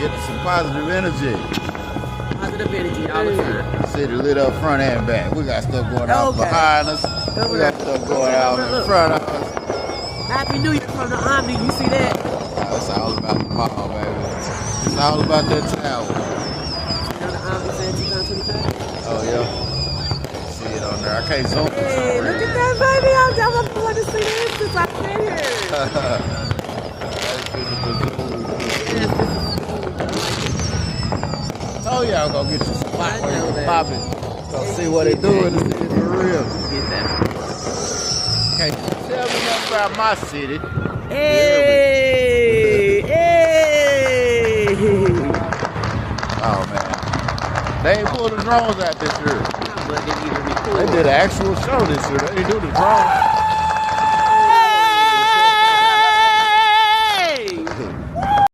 Get some positive energy. Positive energy all the time. City lit up front and back. We got stuff going on behind us. We got stuff going on in front of us. Happy New Year from the Omni. You see that? It's all about the mall, baby. It's all about that tower. You know the Omni saying 2025? Oh, yeah. See it on there. I can't zoom. Hey, look at that, baby. I'm want to see this since I've been here. Oh, yeah, I'm going to get you some spot where you can pop it. Go see what they doing to see it for real. Get that. Can't you tell me nothing about my city? Hey, hey. Oh, man. They ain't pulled the drones out this year. But they They did an actual show this year. They didn't do the drones.